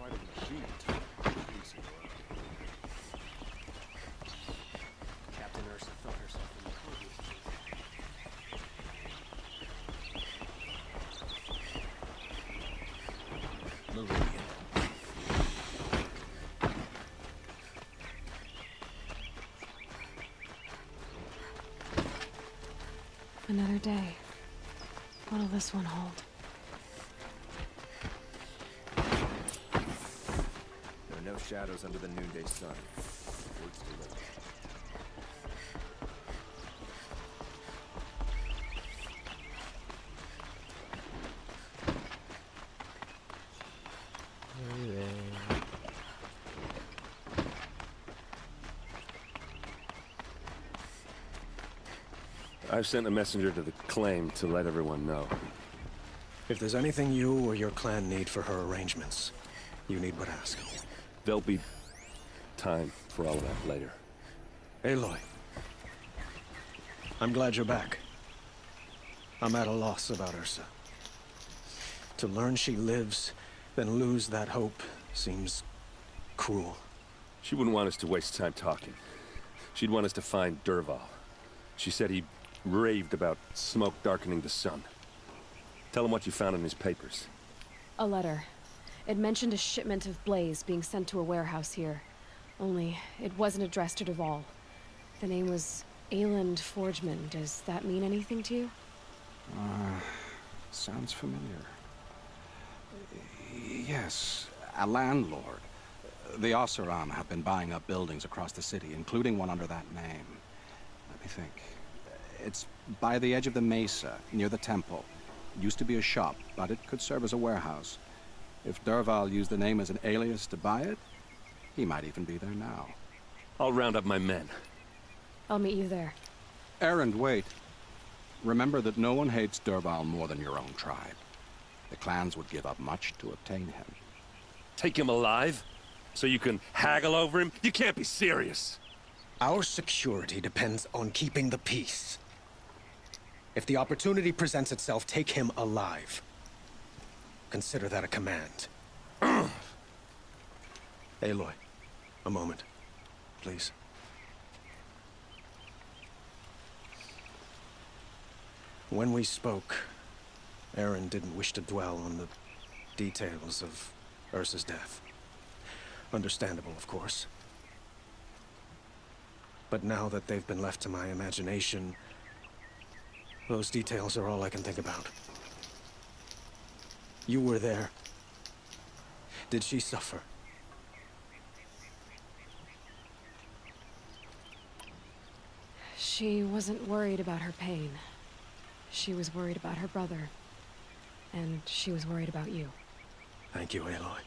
quite a machine type piece of work. Captain Ursa felt herself in the previous Meridian. Another day. What'll this one hold? There are no shadows under the noonday sun. Words delivered. I've sent a messenger to the claim to let everyone know. If there's anything you or your clan need for her arrangements, you need but ask. There'll be time for all of that later. Aloy. I'm glad you're back. I'm at a loss about Ursa. To learn she lives, then lose that hope, seems cruel. She wouldn't want us to waste time talking. She'd want us to find Dervahl. She said he raved about smoke darkening the sun. Tell him what you found in his papers. A letter. It mentioned a shipment of blaze being sent to a warehouse here. Only, it wasn't addressed to Dervahl. The name was Ayland Forgeman. Does that mean anything to you? Sounds familiar. Yes, a landlord. The Oseram have been buying up buildings across the city, including one under that name. Let me think. It's by the edge of the mesa, near the temple. Used to be a shop, but it could serve as a warehouse. If Dervahl used the name as an alias to buy it, he might even be there now. I'll round up my men. I'll meet you there. Erend, wait. Remember that no one hates Dervahl more than your own tribe. The clans would give up much to obtain him. Take him alive? So you can haggle over him? You can't be serious! Our security depends on keeping the peace. If the opportunity presents itself, take him alive. Consider that a command. Aloy, a moment, please. When we spoke, Erend didn't wish to dwell on the details of Ursa's death. Understandable, of course. But now that they've been left to my imagination, those details are all I can think about. You were there. Did she suffer? She wasn't worried about her pain. She was worried about her brother. And she was worried about you. Thank you, Aloy.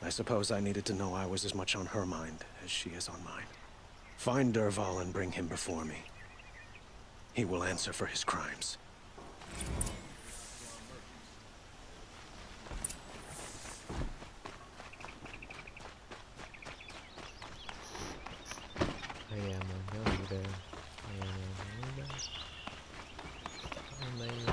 I suppose I needed to know I was as much on her mind as she is on mine. Find Dervahl and bring him before me. He will answer for his crimes. I am a leader. I am a leader. I'm a leader.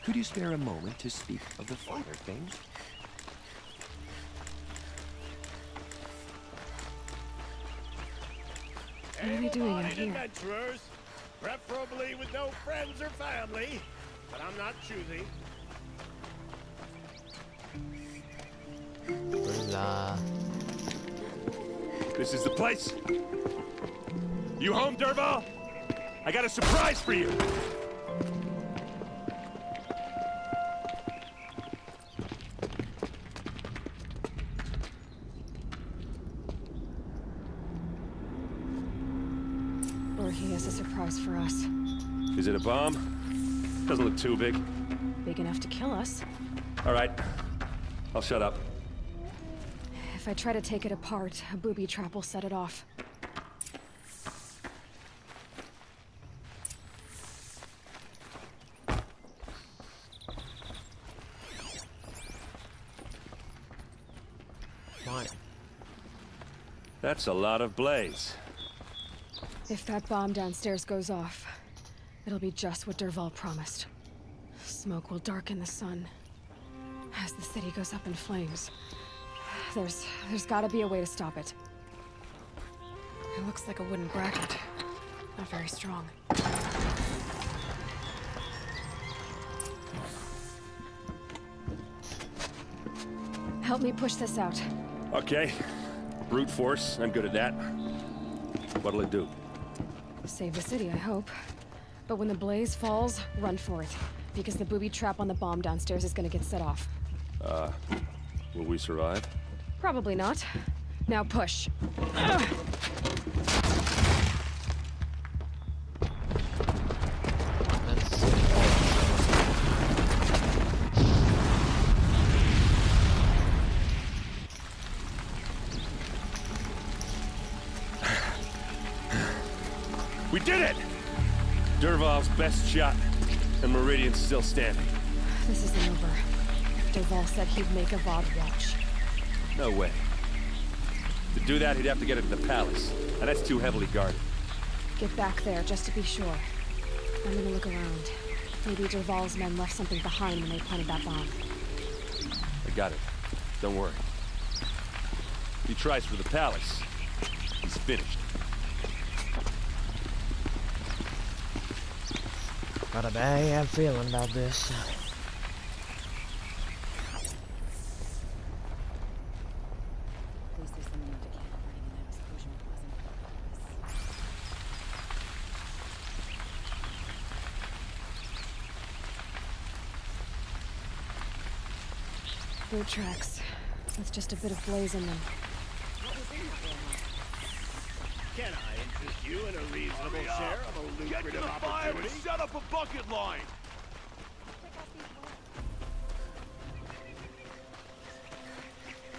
Could you spare a moment to speak of the finer things? What are we doing out Able-bodied here? adventurers, preferably with no friends or family, but I'm not choosy. 몰라. This is the place! You home, Dervahl? I got a surprise for you! Or he has a surprise for us. Is it a bomb? Doesn't look too big. Big enough to kill us. All right. I'll shut up. If I try to take it apart, a booby trap will set it off. Mine. That's a lot of blaze. If that bomb downstairs goes off, it'll be just what Dervahl promised. Smoke will darken the sun as the city goes up in flames. There's gotta be a way to stop it. It looks like a wooden bracket. Not very strong. Help me push this out. Okay. Brute force, I'm good at that. What'll it do? Save the city, I hope. But when the blaze falls, run for it. Because the booby trap on the bomb downstairs is gonna get set off. Will we survive? Probably not. Now push. That's We did it! Dervahl's best shot, and Meridian's still standing. This isn't over. Dervahl said he'd make Avad watch. No way. To do that, he'd have to get it to the palace, and that's too heavily guarded. Get back there, just to be sure. I'm gonna look around. Maybe Dervahl's men left something behind when they planted that bomb. I got it. Don't worry. If he tries for the palace, he's finished. got a bad feeling about this. Boot tracks, with just a bit of blaze in them. Can I interest you in a reasonable share of a lucrative opportunity? Set up a bucket line!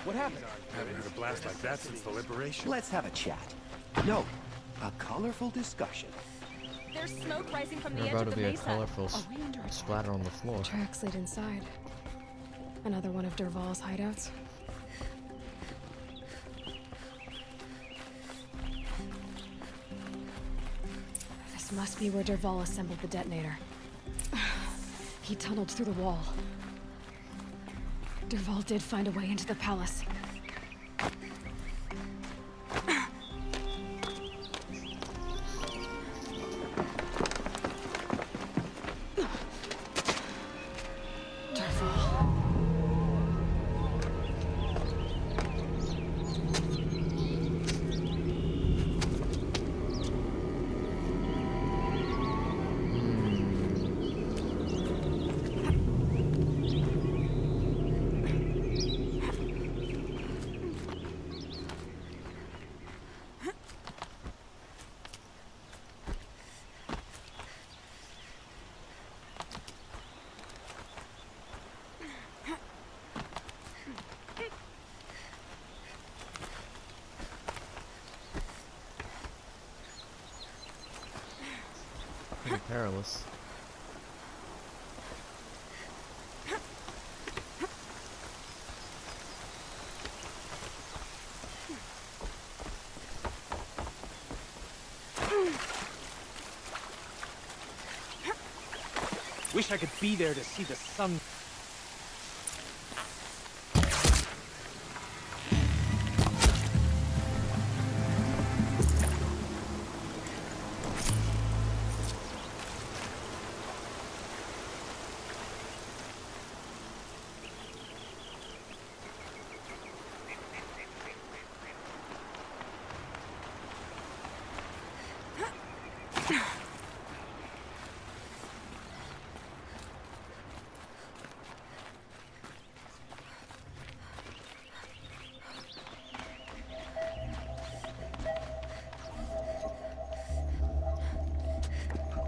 What happened? Haven't had a blast like that since the liberation. Let's have a chat. No, a colorful discussion. There's smoke rising from the There's edge about of to the be a mesa. colorful splatter on the floor. Tracks lead inside. Another one of Dervahl's hideouts. This must be where Dervahl assembled the detonator. He tunneled through the wall. Dervahl did find a way into the palace. Pretty perilous. Wish I could be there to see the sun.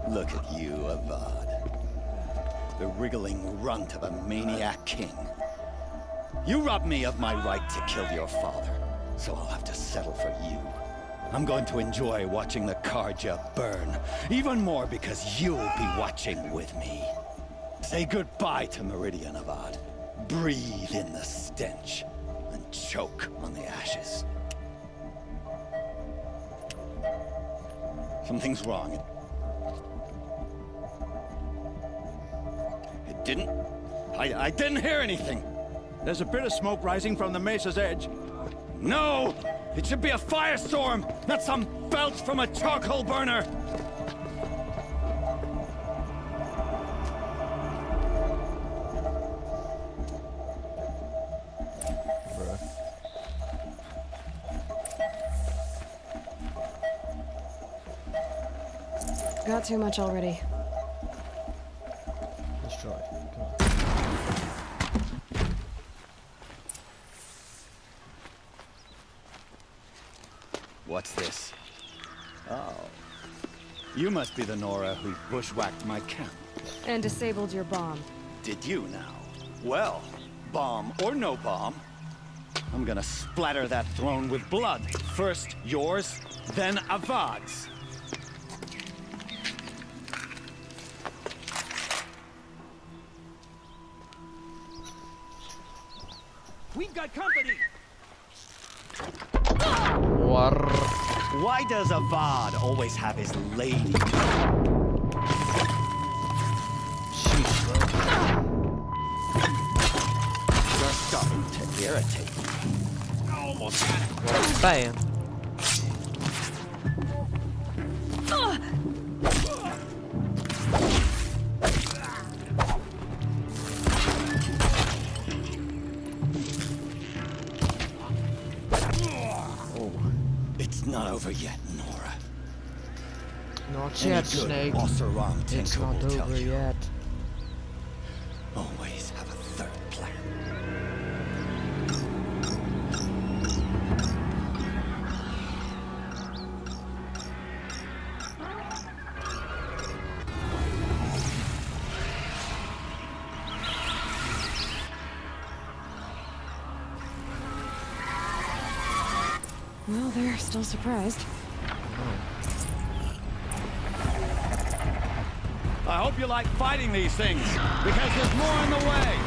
Look at you, Avad. The wriggling runt of a maniac king. You robbed me of my right to kill your father, so I'll have to settle for you. I'm going to enjoy watching the Carja burn, even more because you'll be watching with me. Say goodbye to Meridian, Avad. Breathe in the stench, and choke on the ashes. Something's wrong. It didn't... I didn't hear anything. There's a bit of smoke rising from the mesa's edge. No! It should be a firestorm, not some belch from a charcoal burner! Got too much already. Destroy. Come on. What's this? Oh. You must be the Nora who bushwhacked my camp. And disabled your bomb. Did you now? Well, bomb or no bomb, I'm gonna splatter that throne with blood. First yours, then Avad's. We've got company! Why does Avad always have his lady? You're starting to irritate me. Almost had it. Bam. It's not over yet, Nora. Not Any yet, good Snake. Oseram It's tinker not will tell over you. yet. Always have a third plan. Well, they're still surprised. I hope you like fighting these things, because there's more in the way.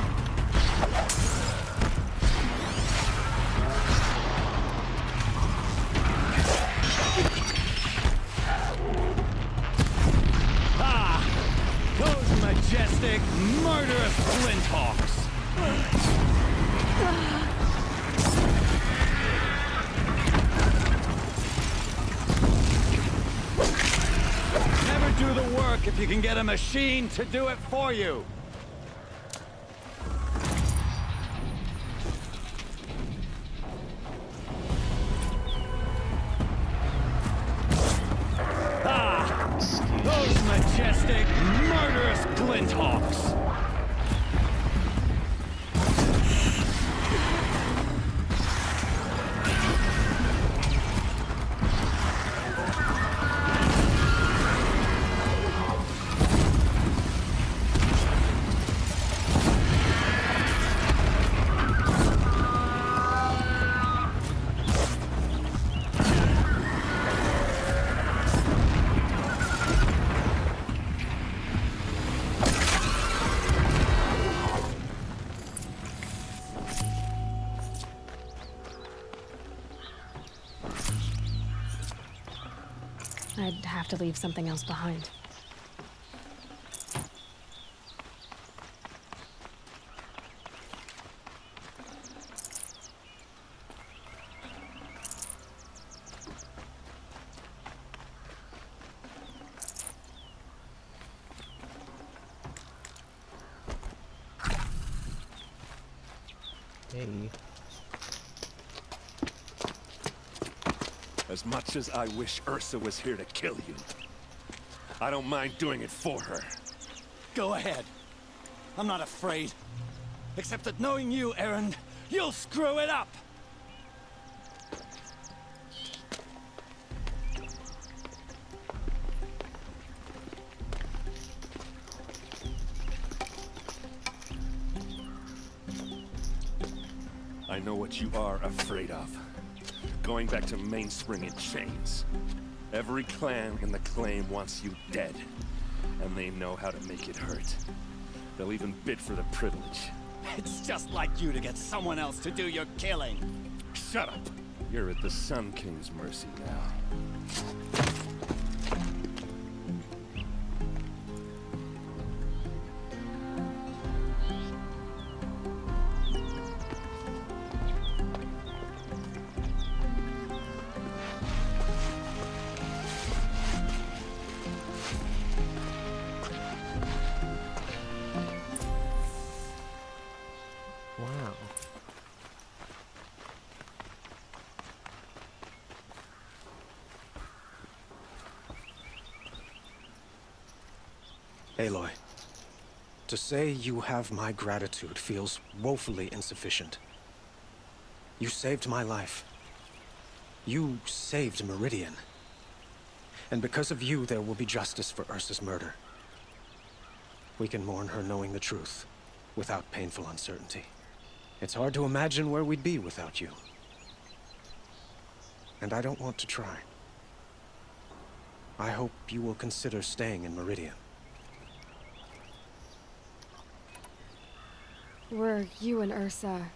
Ah! Those majestic, murderous flinthawks! Never do the work if you can get a machine to do it for you. Ah! Those majestic, murderous flinthawks! I'd have to leave something else behind. Hey. As much as I wish Ursa was here to kill you, I don't mind doing it for her. Go ahead. I'm not afraid. Except that knowing you, Erend, you'll screw it up! I know what you are afraid of. Going back to Mainspring in chains. Every clan in the claim wants you dead. And they know how to make it hurt. They'll even bid for the privilege. It's just like you to get someone else to do your killing. shut up! You're at the Sun King's mercy now. Wow. Aloy, to say you have my gratitude feels woefully insufficient. You saved my life. You saved Meridian. And because of you, there will be justice for Ursa's murder. We can mourn her knowing the truth, without painful uncertainty. It's hard to imagine where we'd be without you. And I don't want to try. I hope you will consider staying in Meridian. Were you and Ursa,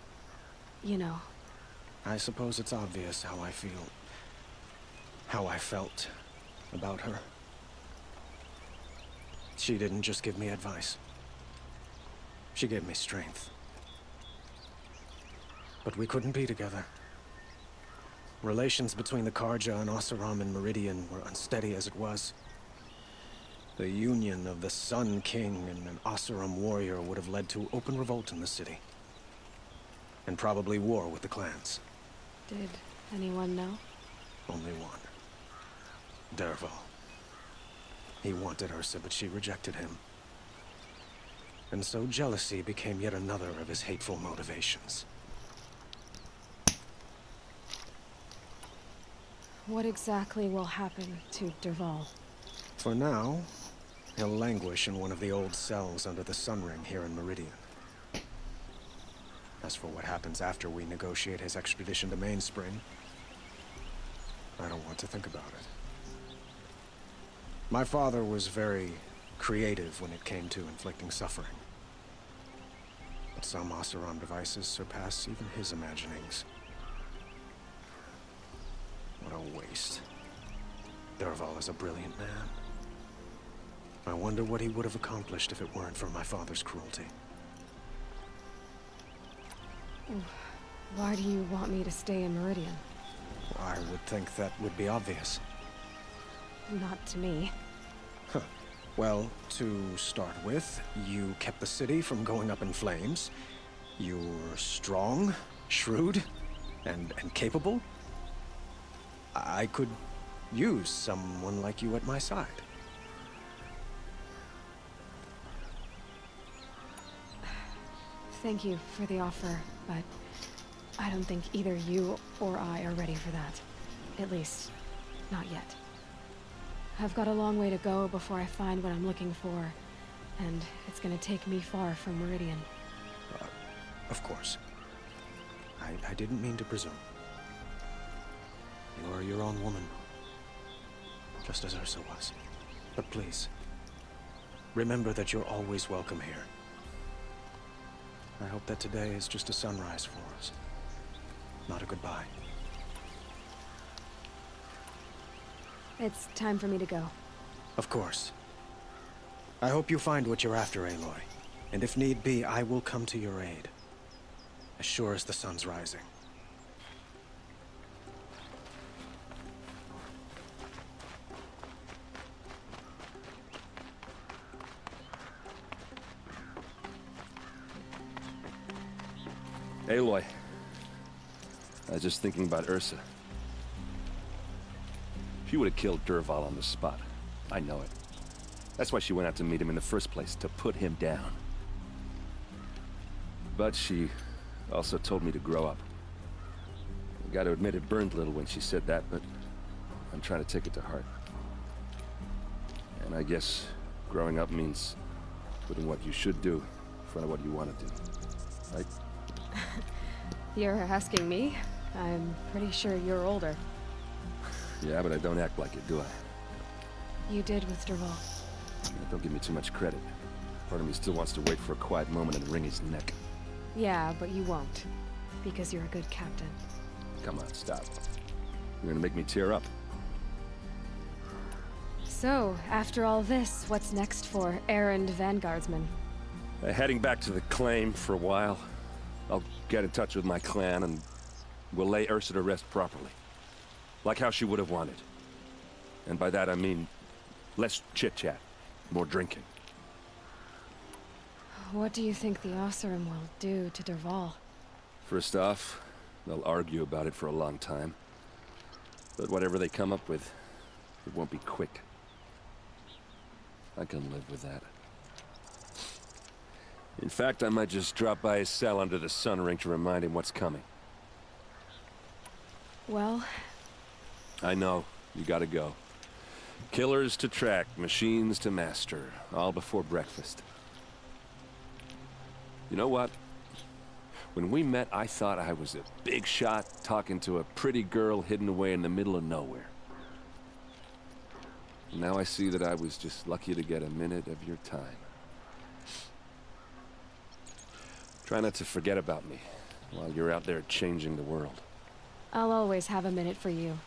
you know? I suppose it's obvious how I feel. How I felt about her. She didn't just give me advice. She gave me strength. But we couldn't be together. Relations between the Carja and Oseram and Meridian were unsteady as it was. The union of the Sun King and an Oseram warrior would have led to open revolt in the city. And probably war with the clans. Did anyone know? Only one. Dervahl. He wanted Ursa, but she rejected him. And so jealousy became yet another of his hateful motivations. What exactly will happen to Dervahl? For now, he'll languish in one of the old cells under the Sun Ring here in Meridian. As for what happens after we negotiate his extradition to Mainspring, I don't want to think about it. My father was very creative when it came to inflicting suffering. But some Oseram devices surpass even his imaginings. What a waste. Dervahl is a brilliant man. I wonder what he would have accomplished if it weren't for my father's cruelty. Why do you want me to stay in Meridian? I would think that would be obvious. Not to me. Huh. Well, to start with, you kept the city from going up in flames. You're strong, shrewd, and capable. I could use someone like you at my side. Thank you for the offer, but I don't think either you or I are ready for that. At least, not yet. I've got a long way to go before I find what I'm looking for, and it's gonna take me far from Meridian. Of course. I didn't mean to presume. You are your own woman, just as Ursa was. But please, remember that you're always welcome here. I hope that today is just a sunrise for us, not a goodbye. It's time for me to go. Of course. I hope you find what you're after, Aloy. And if need be, I will come to your aid. As sure as the sun's rising. Aloy. I was just thinking about Ursa. She would have killed Dervahl on the spot. I know it. That's why she went out to meet him in the first place, to put him down. But she also told me to grow up. I gotta admit it burned a little when she said that, but I'm trying to take it to heart. And I guess growing up means putting what you should do in front of what you want to do. Right? You're asking me? I'm pretty sure you're older. Yeah, but I don't act like it, do I? You did with Dervahl. Don't give me too much credit. Part of me still wants to wait for a quiet moment and wring his neck. Yeah, but you won't. Because you're a good captain. Come on, stop. You're gonna make me tear up. So, after all this, what's next for errand vanguardsman? Heading back to the claim for a while. I'll get in touch with my clan and we'll lay Ursa to rest properly. Like how she would have wanted. And by that I mean less chit-chat, more drinking. What do you think the Oseram will do to Dervahl? First off, they'll argue about it for a long time. But whatever they come up with, it won't be quick. I can live with that. In fact, I might just drop by his cell under the sun ring to remind him what's coming. Well... I know. You gotta go. Killers to track, machines to master, all before breakfast. You know what? When we met, I thought I was a big shot talking to a pretty girl hidden away in the middle of nowhere. And now I see that I was just lucky to get a minute of your time. Try not to forget about me while you're out there changing the world. I'll always have a minute for you.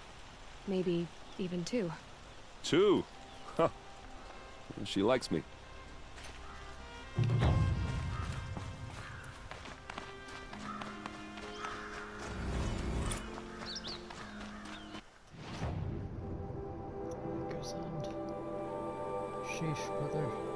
Maybe even 2. 2? Huh. She likes me. Sheesh, brother.